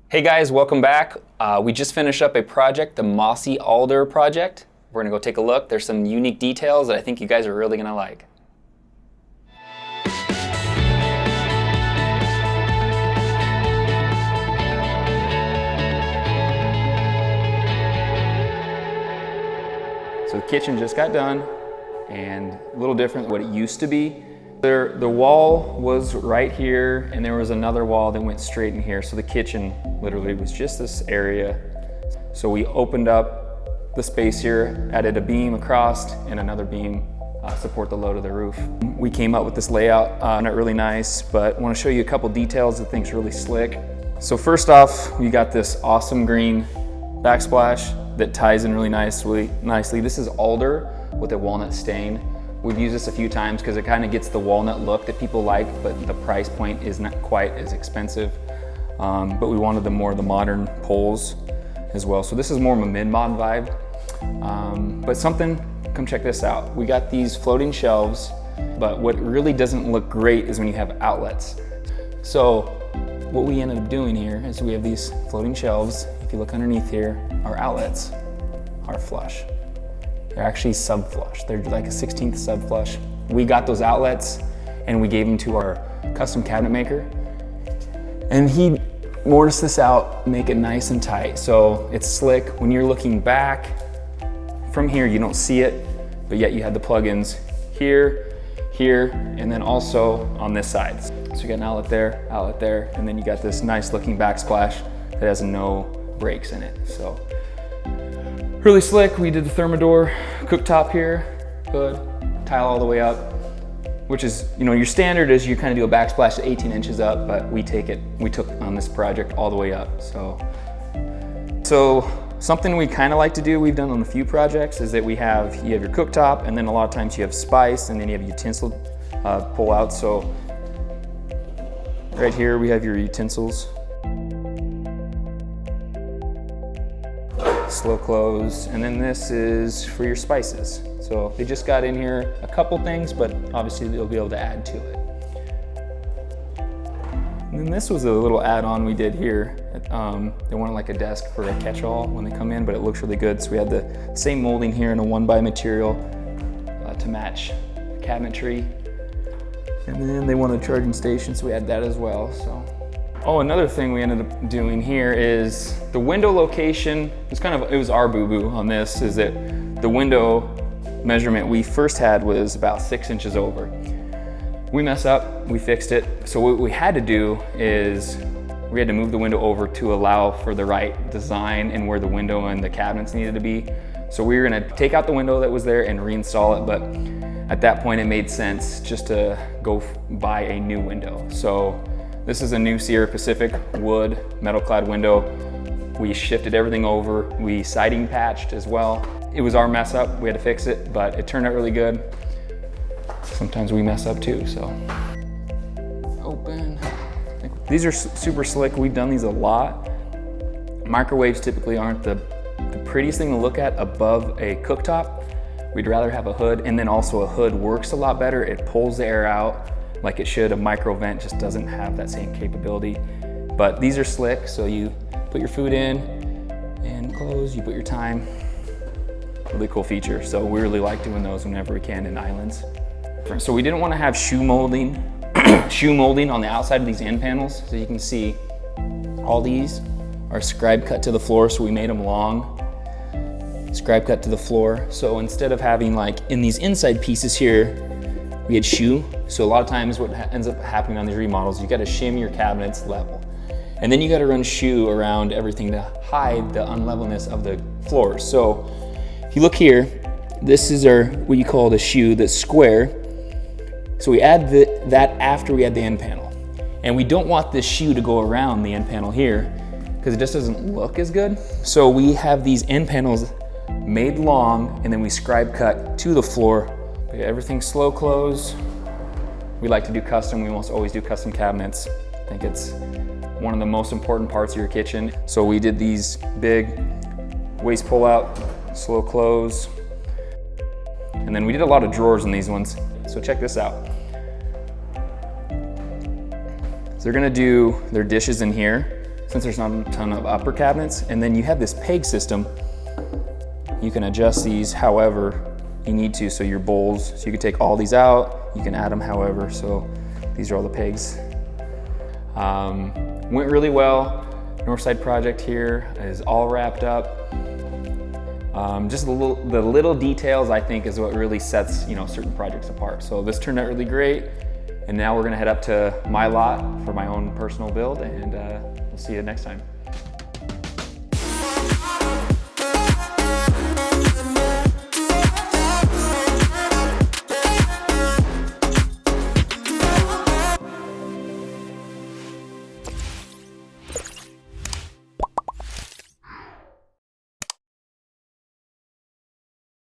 Hey guys, welcome back. We just finished up a project, the Mossy Alder project. We're gonna go take a look. There's some unique details that I think you guys are really gonna like. So the kitchen just got done and a little different than what it used to be. The wall was right here and there was another wall that went straight in here. So the kitchen literally was just this area. So we opened up the space here, added a beam across and another beam support the load of the roof. We came up with this layout, not really nice, but I want to show you a couple details that think's really slick. So first off, we got this awesome green backsplash that ties in really nicely. This is Alder with a walnut stain. We've used this a few times because it kind of gets the walnut look that people like, but the price point is not quite as expensive. But we wanted the modern poles as well. So this is more of a mid-mod vibe. But something, come check this out. We got these floating shelves, but what really doesn't look great is when you have outlets. So what we ended up doing here is we have these floating shelves. If you look underneath here, our outlets are flush. They're actually sub-flush. They're like a 16th sub-flush. We got those outlets and we gave them to our custom cabinet maker. And he mortised this out, make it nice and tight. So it's slick. When you're looking back from here, you don't see it, but yet you have the plugins here, here, and then also on this side. So you got an outlet there, and then you got this nice looking backsplash that has no breaks in it. So really slick. We did the Thermador cooktop here, hood, tile all the way up, which is, your standard is you kind of do a backsplash at 18 inches up, but we took on this project all the way up. So something we kind of like to do, we've done on a few projects, is that you have your cooktop, and then a lot of times you have spice, and then you have utensil pull out. So right here we have your utensils. Slow close, and then this is for your spices. So they just got in here a couple things, but obviously they'll be able to add to it. And then this was a little add-on we did here. They wanted like a desk for a catch-all when they come in, but it looks really good. So we had the same molding here in a 1x material to match the cabinetry. And then they wanted a charging station, so we had that as well. So. Oh, another thing we ended up doing here is the window location. It was our boo-boo on this, is that the window measurement we first had was about 6 inches over. We messed up, we fixed it. So what we had to do is we had to move the window over to allow for the right design and where the window and the cabinets needed to be. So we were gonna take out the window that was there and reinstall it, but at that point it made sense just to go buy a new window. So this is a new Sierra Pacific wood metal clad window. We shifted everything over. We siding patched as well. It was our mess up. We had to fix it, but it turned out really good. Sometimes we mess up too, so. Open. These are super slick. We've done these a lot. Microwaves typically aren't the prettiest thing to look at above a cooktop. We'd rather have a hood, and then also a hood works a lot better. It pulls the air out like it should. A micro vent just doesn't have that same capability. But these are slick, so you put your food in and close, you put your time. Really cool feature. So we really like doing those whenever we can in islands. So we didn't want to have shoe molding on the outside of these end panels. So you can see all these are scribe cut to the floor, so we made them long. Scribe cut to the floor. So instead of having like in these inside pieces here, we had shoe. So a lot of times what ends up happening on these remodels, you got to shim your cabinets level. And then you got to run shoe around everything to hide the unlevelness of the floors. So if you look here, this is what you call the shoe that's square. So we add that after we add the end panel. And we don't want this shoe to go around the end panel here because it just doesn't look as good. So we have these end panels made long, and then we scribe cut to the floor. Everything slow close. We like to do custom. We almost always do custom cabinets. I think it's one of the most important parts of your kitchen. So we did these big waist pull out, slow close. And then we did a lot of drawers in these ones. So check this out. So they're gonna do their dishes in here. since there's not a ton of upper cabinets. And then you have this peg system. You can adjust these however you need to, so your bowls, so you can take all these out, you can add them however, so these are all the pegs. Went really well. North side project here is all wrapped up. Just the little details, I think, is what really sets certain projects apart. So this turned out really great, and now we're gonna head up to my lot for my own personal build, and we'll see you next time.